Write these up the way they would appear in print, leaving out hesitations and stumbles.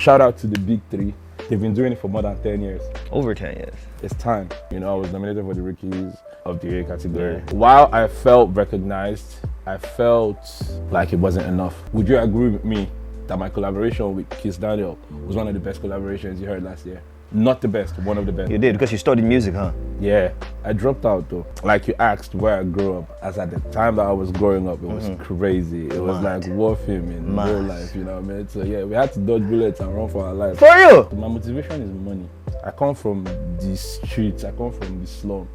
shout out to the big three. They've been doing it for more than 10 years. Over 10 years. It's time. You know, I was nominated for the Rookies of the Year category. While I felt recognized, I felt like it wasn't enough. Would you agree with me that my collaboration with Kaestyle was one of the best collaborations you heard last year? Not the best, one of the best. You did, because you studied music, huh? Yeah, I dropped out though. Like you asked where I grew up. As at the time that I was growing up, it was crazy. It was like war film in real life, you know what I mean? So yeah, we had to dodge bullets and run for our lives. For you? My motivation is money. I come from the streets, I come from the slum.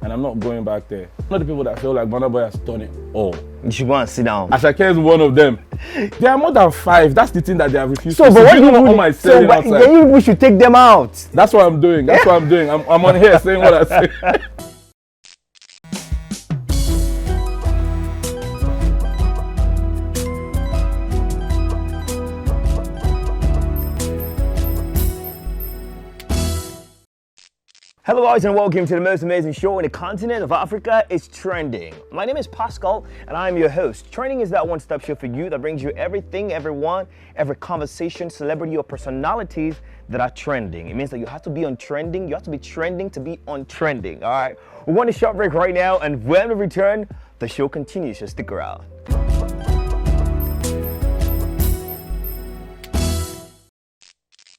And I'm not going back there. Not the people that feel like Burna Boy has done it all. You should go and sit down. Ashake is one of them. There are more than 5. That's the thing that they have refused so, to. But what do you all my selling outside? Then you should take them out. That's what I'm doing. That's what I'm doing. I'm on here saying what I say. Hello guys and welcome to the most amazing show in the continent of Africa. It's Trending. My name is Pascal and I'm your host. Trending is that one-stop show for you that brings you everything, everyone, every conversation, celebrity or personalities that are trending. It means that you have to be on trending. You have to be trending to be on trending. All right. We're going to short break right now, and when we return, the show continues. So stick around.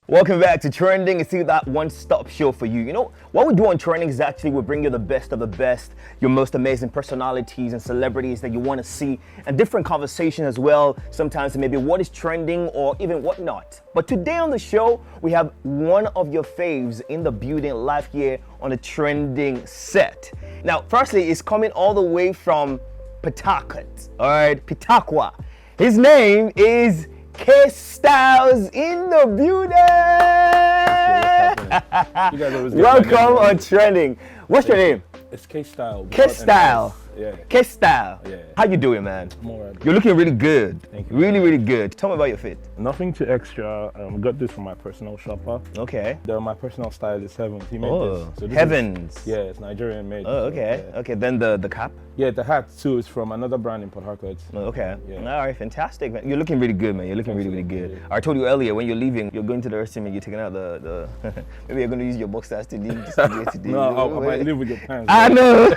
Welcome back to Trending. It's that one-stop show for you. You know, what we do on Trending is actually we bring you the best of the best, your most amazing personalities and celebrities that you want to see, and different conversations as well. Sometimes maybe what is trending or even what not. But today on the show, we have one of your faves in the building live here on the Trending set. Now, firstly, it's coming all the way from Pawtucket, all right, Pitakwa. His name is Kaestyle in the building. Welcome on Trending. What's your name? It's Kaestyle. Kaestyle. Yeah. Kaestyle. Yeah. How you doing, man? I'm alright. You're looking really good. Thank you. Really, really good. Tell me about your fit. Nothing too extra. Got this from my personal shopper. Okay. My personal stylist, Heavens. He made this. So this Heavens. Yeah, it's Nigerian made. Oh, okay. Yeah. Okay. Then the cap. Yeah, the hat too is from another brand in Port Harcourt. Okay. Yeah. All right. Fantastic, man. You're looking really good, man. You're looking really, really good. I told you earlier when you're leaving, you're going to the restroom and you're taking out the. Maybe you're going to use your boxers to leave the studio today. No, I might leave with your pants. I know.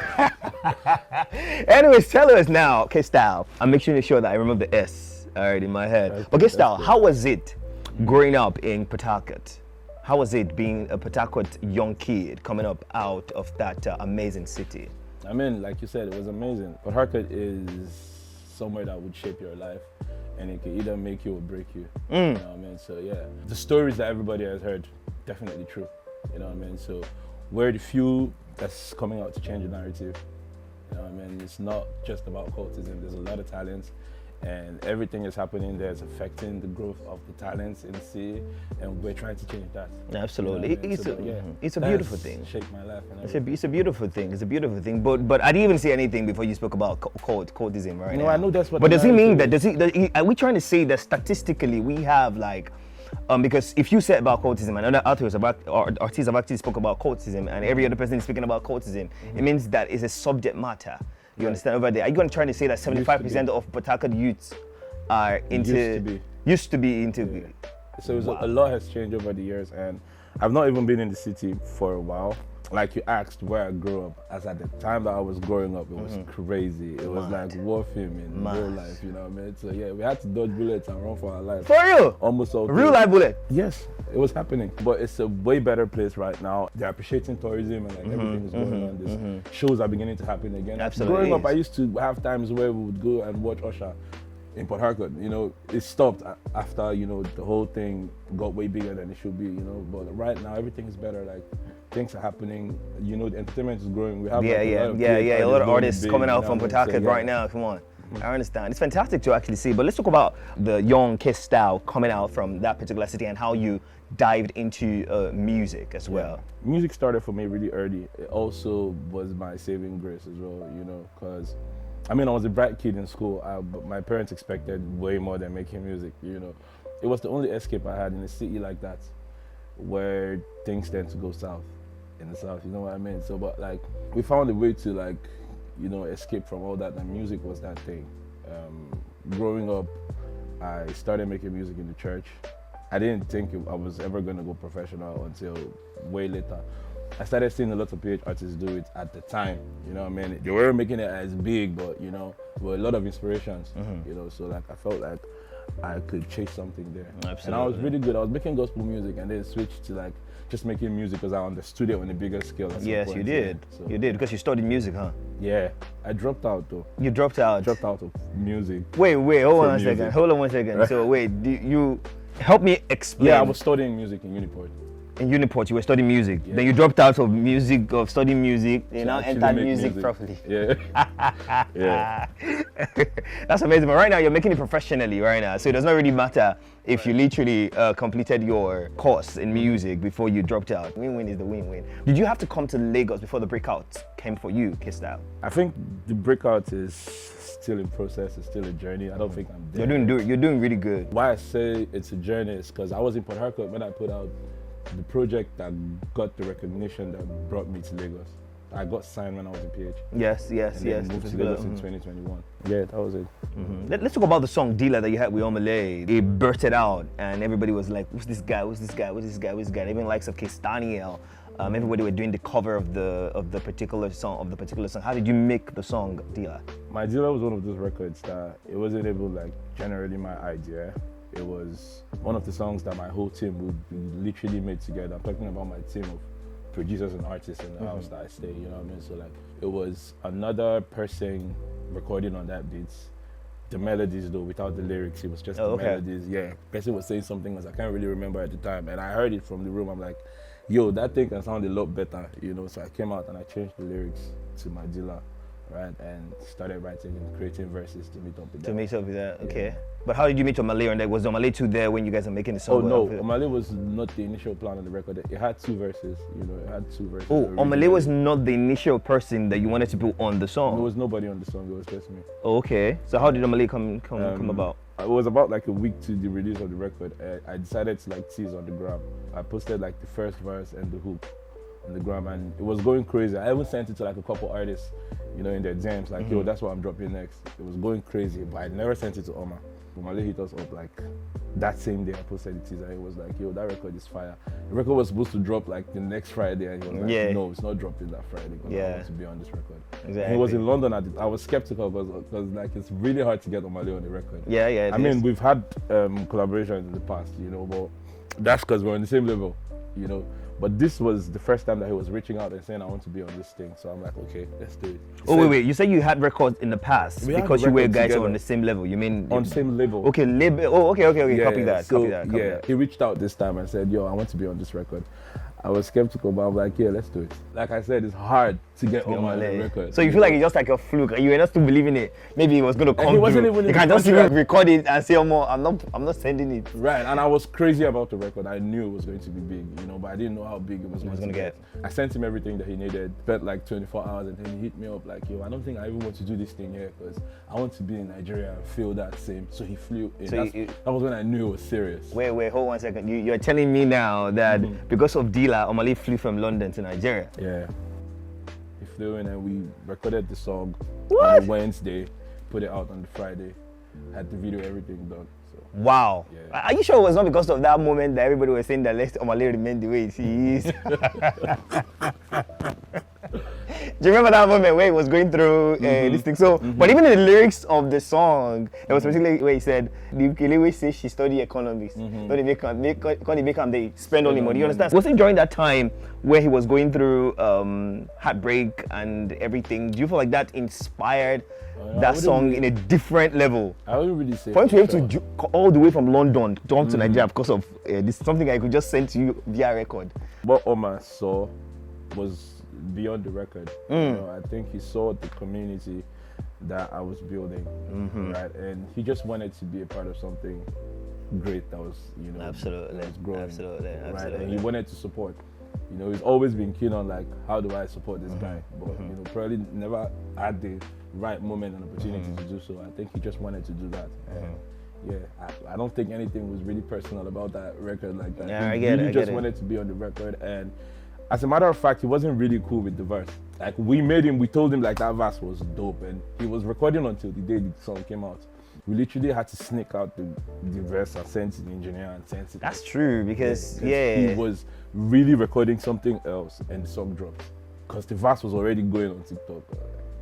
Anyways, tell us now, Kaestyle. I'm making sure that I remember the S in my head. But Kaestyle, how was it growing up in Pawtucket? How was it being a Pawtucket young kid coming up out of that amazing city? I mean, like you said, it was amazing. Port Harcourt is somewhere that would shape your life, and it could either make you or break you. You know what I mean? So yeah, the stories that everybody has heard, definitely true. You know what I mean? So we're the few that's coming out to change the narrative. You know what I mean? It's not just about cultism. There's a lot of talents, and everything that's happening there is affecting the growth of the talents in the city, and we're trying to change that. Absolutely. You know what I mean? It's a beautiful thing. Shaped my life. And It's a beautiful thing. It's a beautiful thing. But I didn't even say anything before you spoke about cultism, right? No, I know that's what. But does he mean that? Are we trying to say that statistically we have like? Because if you said about cultism and other artists have actually spoke about cultism and every other person is speaking about cultism, it means that it's a subject matter. You understand over there? Are you going to try to say that 75% of Pawtucket youths are into used to be into? So a lot has changed over the years, and I've not even been in the city for a while. Like you asked where I grew up, as at the time that I was growing up, it was crazy. It was like war film in real life, you know what I mean? So yeah, we had to dodge bullets and run for our lives. For real? Almost all. Real life bullet? Yes, it was happening. But it's a way better place right now. They're appreciating tourism and like everything is going on. These shows are beginning to happen again. Absolutely. Growing up, I used to have times where we would go and watch Usher in Port Harcourt. You know, it stopped after, you know, the whole thing got way bigger than it should be, you know. But right now, everything is better. Like, things are happening. You know, the entertainment is growing. We have a lot of artists coming out from Pawtucket right now. Come on. I understand. It's fantastic to actually see. But let's talk about the young Kaestyle coming out from that particular city and how you dived into music as well. Music started for me really early. It also was my saving grace as well, you know, because I mean, I was a bright kid in school, but my parents expected way more than making music, you know. It was the only escape I had in a city like that, where things tend to go south, in the south, you know what I mean? So, but like, we found a way to like, you know, escape from all that, and music was that thing. Growing up, I started making music in the church. I didn't think I was ever gonna go professional until way later. I started seeing a lot of PH artists do it at the time, you know what I mean? They weren't making it as big, but you know, were a lot of inspirations, you know, so like I felt like I could chase something there. Absolutely. And I was really good. I was making gospel music and then switched to like just making music because I understood it on a bigger scale. Yes, you did. So. You did, because you studied music, huh? Yeah, I dropped out though. You dropped out? Dropped out of music. Wait, hold on a second. Hold on one second. So wait, you help me explain. Yeah, I was studying music in Uniport. In Uniport, you were studying music. Yeah. Then you dropped out of music, of studying music. You now entered music properly. Yeah. Yeah. That's amazing. But right now, you're making it professionally right now. So it does not really matter if you literally completed your course in music before you dropped out. Win-win is the win-win. Did you have to come to Lagos before the breakout came for you, Kaestyle? I think the breakout is still in process. It's still a journey. I don't think I'm there. You're doing really good. Why I say it's a journey is because I was in Port Harcourt when I put out the project that got the recognition that brought me to Lagos. I got signed when I was in PH. Yes. Moved to Lagos in 2021. Yeah, that was it. Let's talk about the song Dealer that you had with Omalay. It bursted out and everybody was like, who's this guy? Who's this guy? Who's this guy? Who's this guy? Even likes of Kaestyle. Everybody were doing the cover of the particular song. How did you make the song Dealer? My Dealer was one of those records that it wasn't able, like, generally my idea. It was one of the songs that my whole team would be literally made together. I'm talking about my team of producers and artists in the house that I stay, you know what I mean? So like, it was another person recording on that beats. The melodies though, without the lyrics, it was just the melodies. Yeah, person was saying something else I can't really remember at the time. And I heard it from the room, I'm like, yo, that thing can sound a lot better, you know? So I came out and I changed the lyrics to my Dealer, right? And started writing and creating verses to meet up with that. To meet up with that, okay. But how did you meet Omalay on that? Was Omalay too there when you guys are making the song? Oh no, Omalay was not the initial plan on the record. It had two verses, you know, it had two verses. Oh, Omalay was not the initial person that you wanted to put on the song? There was nobody on the song, it was just me. Oh, okay. So how did Omalay come about? It was about like a week to the release of the record. I decided to like tease on the gram. I posted like the first verse and the hook on the gram and it was going crazy. I even sent it to like a couple artists, you know, in their DMs, like, yo, that's what I'm dropping next. It was going crazy, but I never sent it to Oma. Omalay hit us up like that same day I posted the teaser. It was like, yo, that record is fire. The record was supposed to drop like the next Friday and he was like, no, it's not dropping that Friday because I want to be on this record. Exactly. And he was in London I was skeptical because like it's really hard to get Omalay on the record. Yeah. I mean, we've had collaborations in the past, you know, but that's because we're on the same level, you know. But this was the first time that he was reaching out and saying, I want to be on this thing. So I'm like, okay, let's do it. Oh, wait. You said you had records in the past because you were guys on the same level. You mean? On the same level. Okay, label. Oh, okay. Yeah, copy that. He reached out this time and said, yo, I want to be on this record. I was skeptical, but I'm like, yeah, let's do it. Like I said, it's hard to get on my record. So you feel like it's just like a fluke. You were not still believing it. Maybe it was going to come through. You can just even record it and say, oh, more, I'm not sending it. Right, and I was crazy about the record. I knew it was going to be big, you know, but I didn't know how big it was going to get. I sent him everything that he needed. Spent like 24 hours and then he hit me up like, yo, I don't think I even want to do this thing here because I want to be in Nigeria and feel that same. So he flew in. So that was when I knew it was serious. Wait, hold 1 second. You're telling me now that because of Dealer, Omalay flew from London to Nigeria? Yeah. He flew in and we recorded the song on a Wednesday, put it out on the Friday, had the video, everything done. So. Wow. Yeah. Are you sure it was not because of that moment that everybody was saying that let Omalay remain the way he is? Do you remember that moment where he was going through this thing? So, but even in the lyrics of the song, it was basically where he said, the Kelewe says she studied economics. Don't they make them, they spend all the money. You understand? Was it during that time where he was going through heartbreak and everything? Do you feel like that inspired that song in a different level? I wouldn't really say. For him to be able to all the way from London to come to Nigeria because of this, something I could just send to you via record. What Oma saw was beyond the record. You know, I think he saw the community that I was building, right? And he just wanted to be a part of something great that was, you know, absolutely, that was growing, absolutely. And he wanted to support. You know, he's always been keen on like, how do I support this guy? But you know, probably never had the right moment and opportunity to do so. I think he just wanted to do that. Yeah, I don't think anything was really personal about that record like that. Yeah, he really just wanted to be on the record, and as a matter of fact, he wasn't really cool with the verse. Like we told him like that verse was dope, and he was recording until the day the song came out. We literally had to sneak out the verse and send it to the engineer and send it. That's true because He was really recording something else and the song dropped. Because the verse was already going on TikTok.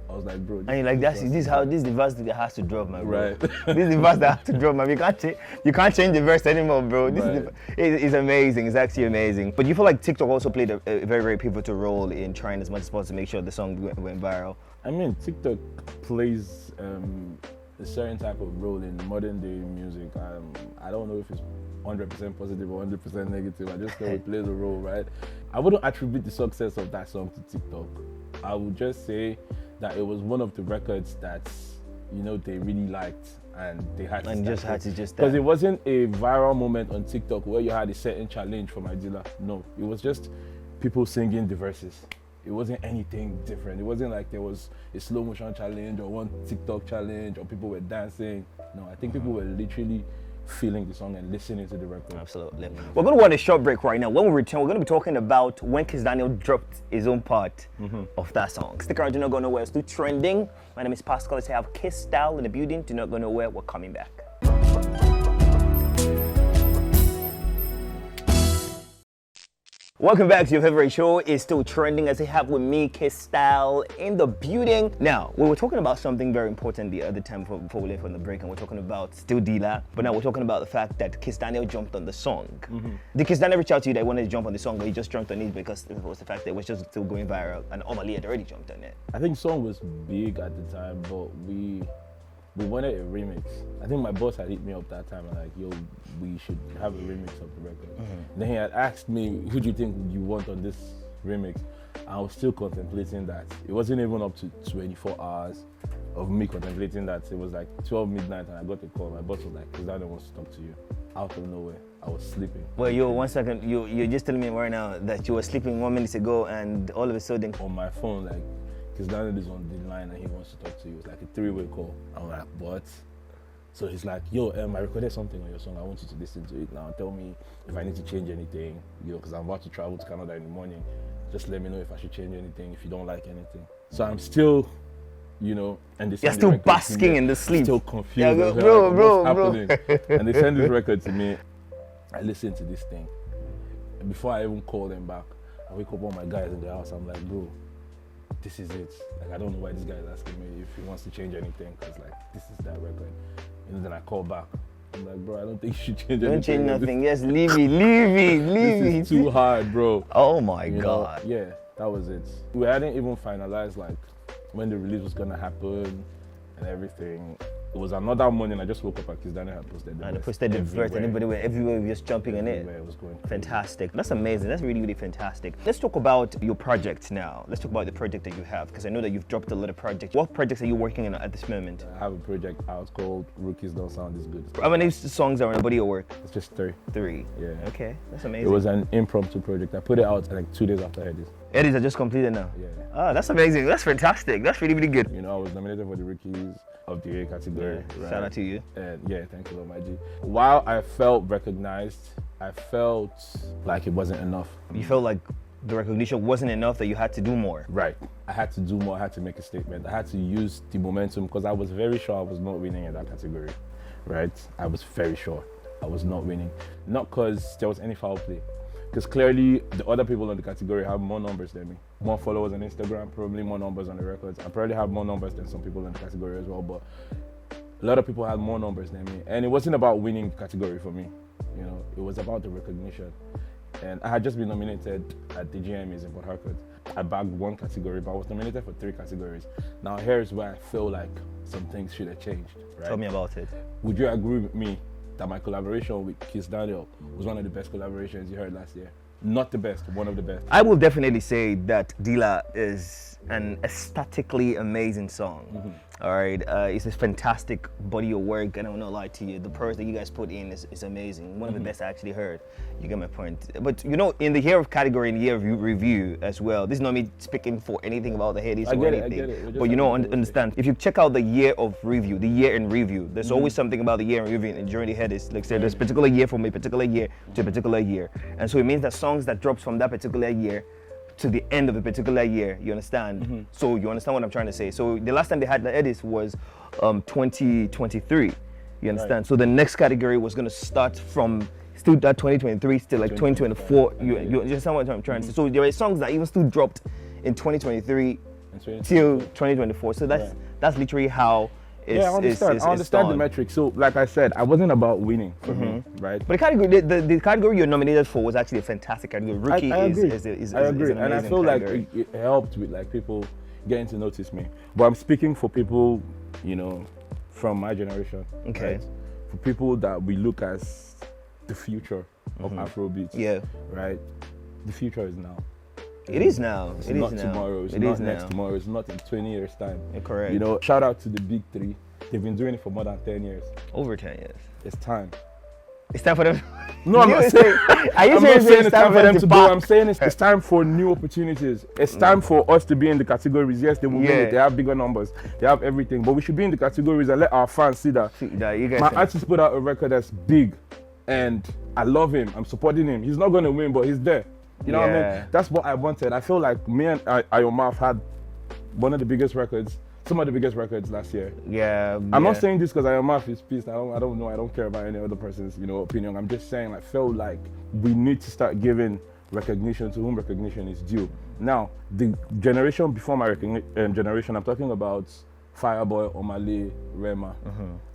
I was like, bro. And you're like, this is the verse that has to drop, my bro. Right. This is the verse that has to drop, man. You can't change the verse anymore, bro. It's amazing. It's actually amazing. But you feel like TikTok also played a very, very pivotal role in trying as much as possible to make sure the song went viral. I mean, TikTok plays a certain type of role in modern day music. I don't know if it's 100% positive or 100% negative. I just know it plays a role, right? I wouldn't attribute the success of that song to TikTok. I would just say that it was one of the records that, they really liked and they had to because it wasn't a viral moment on TikTok where you had a certain challenge from Idila. No, it was just people singing the verses. It wasn't anything different. It wasn't like there was a slow motion challenge or one TikTok challenge or people were dancing. No, I think people were literally feeling the song and listening to the record. Absolutely. We're going to go on a short break right now. When we return, we're going to be talking about when Kaestyle dropped his own part of that song. Stick around, do not go nowhere. It's still trending. My name is Pascal. Let's have Kaestyle in the building. Do not go nowhere. We're coming back. Welcome back to your favorite show. It's still trending as I have with me, Kaestyle, in the building. Now, we were talking about something very important the other time before we left on the break, and we're talking about still Dila, but now we're talking about the fact that Kaestyle jumped on the song. Did Kaestyle reach out to you that he wanted to jump on the song, or he just jumped on it because it was the fact that it was just still going viral and Omali had already jumped on it? I think the song was big at the time, but we wanted a remix. I think my boss had hit me up that time and like, yo, we should have a remix of the record. Then he had asked me, who do you think you want on this remix? I was still contemplating that. It wasn't even up to 24 hours of me contemplating that. It was like 12 midnight and I got a call. My boss was like, Kaestyle wants to talk to you. Out of nowhere, I was sleeping. Well, yo, 1 second, you're just telling me right now that you were sleeping 1 minute ago and all of a sudden... On my phone, like, Kaestyle is on the line and he wants to talk to you. It's like a three-way call. I'm like, what? So he's like, yo, I recorded something on your song. I want you to listen to it now. Tell me if I need to change anything, because I'm about to travel to Canada in the morning. Just let me know if I should change anything, if you don't like anything. So I'm still, and they You're still basking in the sleep. Still confused. Yeah, bro. And they send this record to me. I listen to this thing. And before I even call them back, I wake up all my guys in the house. I'm like, bro, this is it. Like, I don't know why this guy is asking me if he wants to change anything, because like, this is that record. And then I call back. I'm like, bro, I don't think you should change anything. Don't change nothing. Yes, leave me. This is too hard, bro. Oh my God. Yeah, that was it. We hadn't even finalized like when the release was gonna happen and everything. It was another morning. I just woke up and Kaestyle had posted the and posted the verse. Everybody were just jumping on it. It was going fantastic. That's amazing. That's really, really fantastic. Let's talk about your project now. Let's talk about the project that you have, because I know that you've dropped a lot of projects. What projects are you working on at this moment? I have a project out called Rookies Don't Sound As Good. How many songs are on the body of work? It's just three. Three. Yeah. Okay, that's amazing. It was an impromptu project. I put it out like 2 days after Headies. Headies are just completed now? Yeah. Oh, that's amazing. That's fantastic. That's really, really good. I was nominated for the Rookies of the Year category. Yeah. Right? Shout out to you. And yeah, thank you, my G. While I felt recognized, I felt like it wasn't enough. You felt like the recognition wasn't enough, that you had to do more? Right. I had to do more. I had to make a statement. I had to use the momentum, because I was very sure I was not winning in that category. Right? I was very sure I was not winning. Not because there was any foul play. Because clearly the other people in the category have more numbers than me. More followers on Instagram, probably more numbers on the records. I probably have more numbers than some people in the category as well, but a lot of people had more numbers than me. And it wasn't about winning the category for me. It was about the recognition. And I had just been nominated at the GMAs in Port Harcourt. I bagged one category, but I was nominated for 3 categories. Now here's where I feel like some things should have changed. Right? Tell me about it. Would you agree with me that my collaboration with Kaestyle was one of the best collaborations you heard last year? Not the best, one of the best. I will definitely say that Dila is an aesthetically amazing song. All right, it's a fantastic body of work, and I will not lie to you. The prose that you guys put in is amazing. One of the best I actually heard. You get my point. But in the year of category and year of review as well, this is not me speaking for anything about the Headies or anything. I get it. But understand, if you check out the year of review, the year in review, there's always something about the year in review and during the Headies. Like say, there's a particular year from a particular year to a particular year. And so it means that songs that drops from that particular year to the end of a particular year, you understand? So you understand what I'm trying to say. So the last time they had the Headies was 2023. You understand? So the next category was gonna start from still that 2023, still like 2024. You understand what I'm trying to say? So there are songs that even still dropped in 2023 till 2024. So that's literally how it's, I understand. I understand the done. metric. So, like I said, I wasn't about winning for me, right? But the category, the category you're nominated for was actually a fantastic category. Rookie I agree. is I agree, an and I amazing feel category. like it helped with like people getting to notice me. But I'm speaking for people, you know, from my generation. Okay. Right? For people that we look as the future of Afrobeat. Yeah. Right. The future is now. It is now. It's It not is now. tomorrow. It's It not is next now. tomorrow. It's not in 20 years' time. Correct. You know, shout out to the big three. They've been doing it for more than 10 years. Over 10 years. It's time. It's time for them. No, I'm not saying. Are you I'm not saying it's time for them to go. back? I'm saying it's time for new opportunities. It's time for us to be in the categories. Yes, they will win it. They have bigger numbers. They have everything. But we should be in the categories and let our fans see that. My artist put out a record that's big, and I love him. I'm supporting him. He's not going to win, but he's there. You know what I mean? That's what I wanted. I feel like me and Ayomaf had one of the biggest records, some of the biggest records last year. I'm not saying this because Ayomaf is pissed. I don't know. I don't care about any other person's, you know, opinion. I'm just saying I feel like we need to start giving recognition to whom recognition is due. Now, the generation before my generation, I'm talking about Fireboy, Omale, Remma.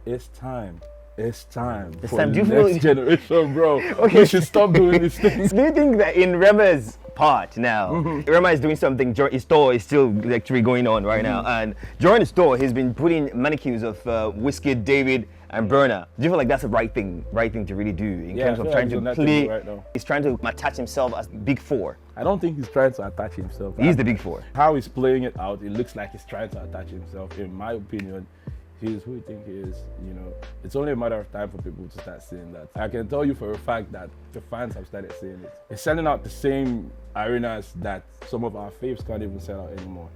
It's time. It's time for the next generation, bro. We should stop doing these things. Do you think that in Remma's part now, Remma is doing something, his store is still actually going on right now, and during the store, he's been putting mannequins of Whiskey, David, and Burna. Do you feel like that's the right thing to really do in terms of trying to play? Right now. He's trying to attach himself as Big Four. I don't think he's trying to attach himself. He's the Big Four. How he's playing it out, it looks like he's trying to attach himself. In my opinion, he's who you think he is. You know, it's only a matter of time for people to start seeing that. I can tell you for a fact that the fans have started seeing it. It's selling out the same arenas that some of our faves can't even sell out anymore.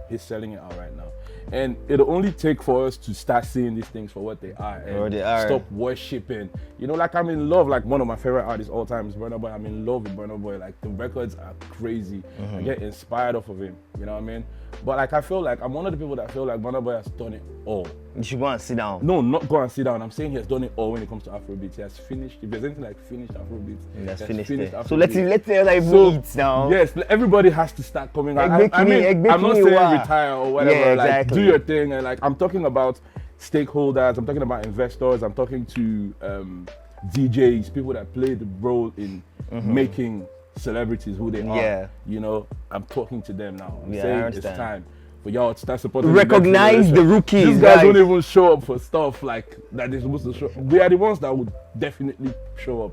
He's selling it out right now. And it'll only take for us to start seeing these things for what they are and stop worshipping. You know, like I'm in love, like one of my favorite artists all time is Burna Boy. I'm in love with Burna Boy. Like the records are crazy. I get inspired off of him. You know what I mean? But like I feel like I'm one of the people that feel like Burna Boy has done it all. You should go and sit down. No, not go and sit down. I'm saying he has done it all when it comes to Afrobeat. He has finished. If there's anything like finished Afrobeat, he has finished Afrobeat. So let's eat now. Yes, everybody has to start coming out. I'm not saying retire or whatever. Like do your thing. And like I'm talking about stakeholders. I'm talking about investors. I'm talking to DJs, people that play the role in making celebrities who they are. You know, I'm talking to them now. I'm saying it's time for y'all to start supporting. Recognize the rookies. These guys don't even show up for stuff like that they're supposed to show. We are the ones that would definitely show up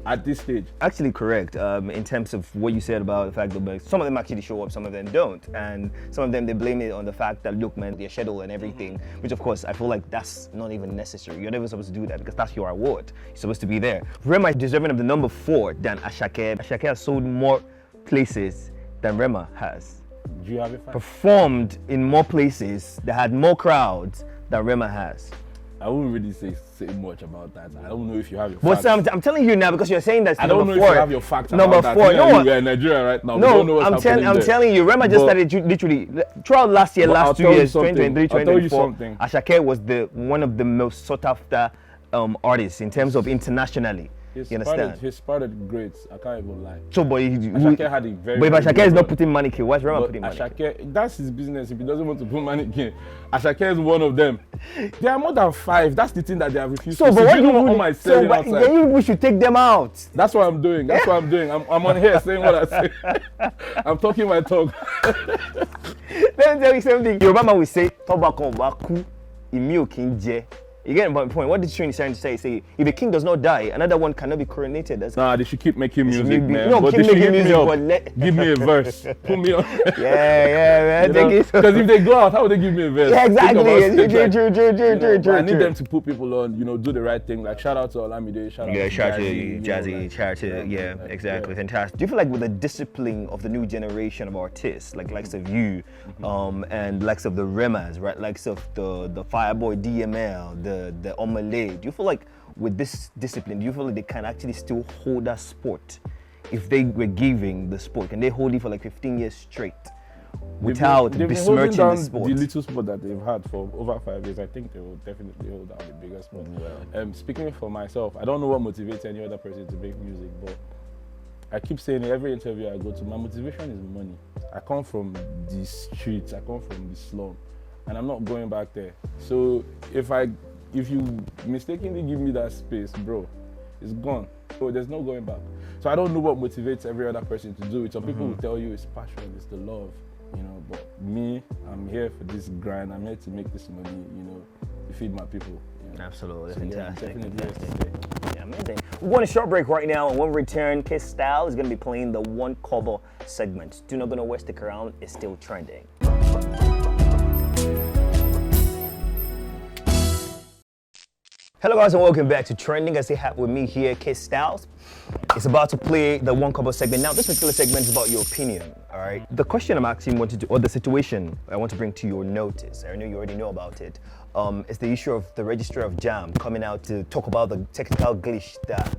at this stage. Actually correct, in terms of what you said about the fact that some of them actually show up, some of them don't, and some of them they blame it on the fact that look man, their schedule and everything, which of course I feel like that's not even necessary. You're never supposed to do that because that's your award. You're supposed to be there. Remma is deserving of the number 4 than Asake. Asake has sold more places than Remma has. Do you have it? Performed in more places that had more crowds than Remma has. I wouldn't really say much about that. I don't know if you have your facts. But I'm telling you now because you're saying that's number 4. I don't know if you have your facts number about 4. That. We're in Nigeria right now. No, I'm telling you, Remma just started literally throughout last year, last 2 years, 2023, 2024. Asake was one of the most sought after artists in terms of internationally. You understand? He started great. I can't even lie. So, but Asake had a very. But if Asake is not putting mannequin, what's Remma putting mannequin? Asake, that's his business. If he doesn't want to put mannequin, Asake is one of them. There are more than 5. That's the thing that they have refused to. So, but what do you want my selling outside? Then you should take them out. That's what I'm doing. That's what I'm doing. I'm on here saying what I say. I'm talking my talk. Let me tell you something. Yoruba man will say, "Tobacco baku, imi okinje." You get my point. What this tune is trying to say? Say if a king does not die, another one cannot be coronated. Nah, they should keep making music, man. No, but keep making music, but give me a verse. Put me on. Yeah, man. Because if they go out, how would they give me a verse? Yeah, exactly. True. I need them to put people on, do the right thing. Like shout out to Olamide, shout out to Jazzy, shout out exactly. Fantastic. Do you feel like with the discipline of the new generation of artists, like likes of you, and likes of the Remmas, right? Likes of the Fireboy DML, the Omale, do you feel like with this discipline, do you feel like they can actually still hold that sport? If they were giving the sport, can they hold it for like 15 years straight? without they've been besmirching holding down the sport. the little sport that they've had for over 5 years. I think they will definitely hold down the bigger sport. Speaking for myself, I don't know what motivates any other person to make music, but I keep saying in every interview I go to, my motivation is money. I come from the streets, I come from the slum, and I'm not going back there. So if you mistakenly give me that space, bro, it's gone. So there's no going back. So I don't know what motivates every other person to do it. Some people will tell you it's passion, it's the love, but me, I'm here for this grind. I'm here to make this money, to feed my people. Absolutely, So fantastic. Yeah, Amazing. We're going to a short break right now, and when we return, Kaestyle is going to be playing the one cover segment. Do not go nowhere, stick around, it's still trending. Hello guys, and welcome back to Trending. As you have with me here, Kaestyle. It's about to play the one cover segment. Now, this particular segment is about your opinion, all right? The question I'm asking or the situation I want to bring to your notice, I know you already know about it, is the issue of the Registrar of JAMB coming out to talk about the technical glitch that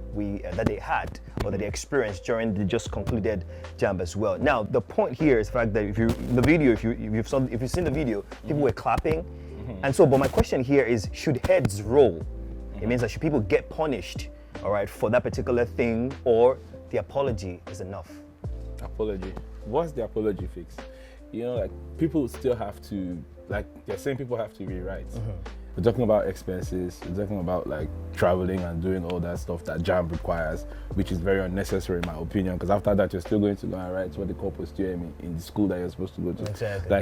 they had or that they experienced during the just concluded JAMB as well. Now, the point here is the fact that if you've seen the video, people were clapping, and so. But my question here is, should heads roll? It means that should people get punished, all right, for that particular thing, or the apology is enough? Apology. What's the apology fix? People still have to, they're saying people have to rewrite. We're talking about expenses, we're talking about traveling and doing all that stuff that JAMB requires, which is very unnecessary in my opinion, because after that you're still going to go and write what they call post-UM in the school that you're supposed to go to. Exactly.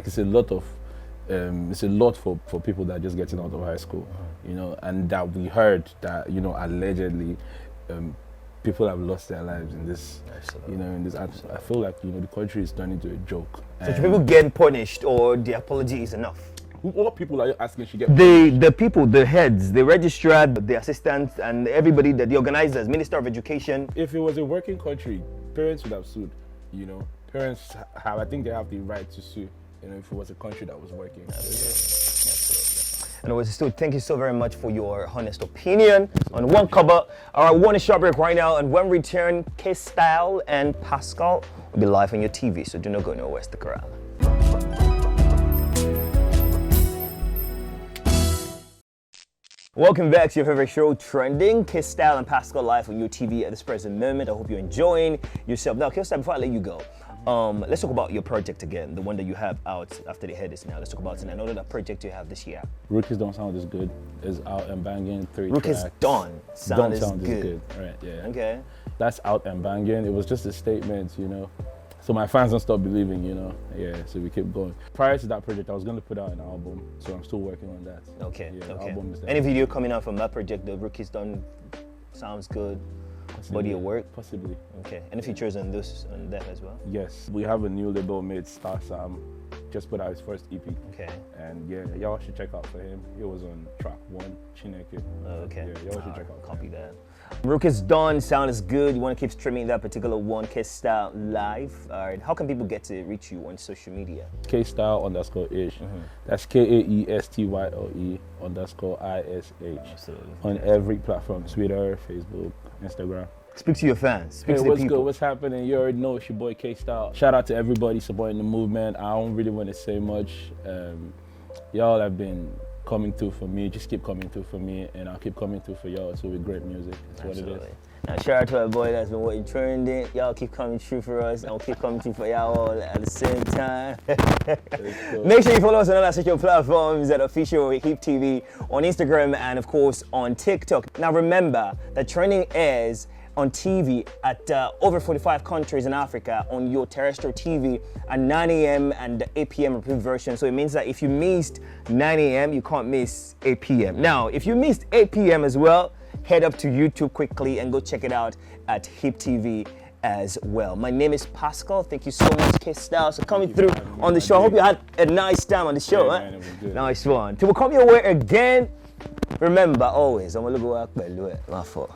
It's a lot for people that are just getting out of high school, and that we heard that, allegedly, people have lost their lives in this, in this. I feel like, the country is turning into a joke. So should people get punished, or the apology is enough? What people are you asking should get punished? The people, the heads, the registrar, the assistants, and everybody, the organizers, Minister of Education. If it was a working country, parents would have sued, Parents have, I think they have the right to sue. If it was a country that was working. Anyways, still, thank you so very much for your honest opinion on one cover. All right, we want a short break right now, and when we return, Kaestyle and Pascal will be live on your TV, so do not go nowhere, stick around. Welcome back to your favorite show, Trending. Kaestyle and Pascal live on your TV at this present moment. I hope you're enjoying yourself. Now, Kaestyle, before I let you go, let's talk about your project again, the one that you have out after the Headies now. Let's talk about it. I know that project you have this year. Rookies Don't Sound As Good is out and banging 3 Rookies tracks. Don't Sound As Good. Right, yeah. Okay. That's out and banging. It was just a statement, So my fans don't stop believing, Yeah, so we keep going. Prior to that project, I was going to put out an album, so I'm still working on that. Okay, yeah, okay. Album is Any video coming out from that project, the Rookies Don't Sounds Good? Possibly. Body of work? Possibly. Okay. Any features on that as well? Yes. We have a new label made, Star Sam. Just put out his first EP. Okay. And yeah, y'all should check out for him. He was on track 1, Chineke. Okay. Yeah, y'all should check out. Copy that. Rookies Don't Sound As Good. You want to keep streaming that particular one, Kaestyle live. All right. How can people get to reach you on social media? Kaestyle_ish. That's KAESTYLE_ISH. Absolutely. On every platform: Twitter, Facebook, Instagram. Speak to your fans. Speak to the what's people. Good? What's happening? You already know it's your boy Kaestyle. Shout out to everybody supporting the movement. I don't really want to say much. Y'all have been coming through for me. Just keep coming through for me, and I'll keep coming through for y'all. So with great music, that's what it is. Now shout out to our boy that's been waiting trending. Y'all keep coming through for us, and we'll keep coming through for y'all all at the same time. Make sure you follow us on all our social platforms at official Heap TV on Instagram and of course on TikTok. Now remember that Trending airs on TV at over 45 countries in Africa on your terrestrial TV at 9 a.m. and 8 p.m. repeat version. So it means that if you missed 9 a.m., you can't miss 8 p.m. Now, if you missed 8 p.m. as well, head up to YouTube quickly and go check it out at Heap TV as well. My name is Pascal. Thank you so much, Kaestyle, for coming through on the show. I hope you had a nice time on the show. Yeah, man, it was good. Nice one. Till we come your way again, remember always, I'm going to go out by the way. My fault.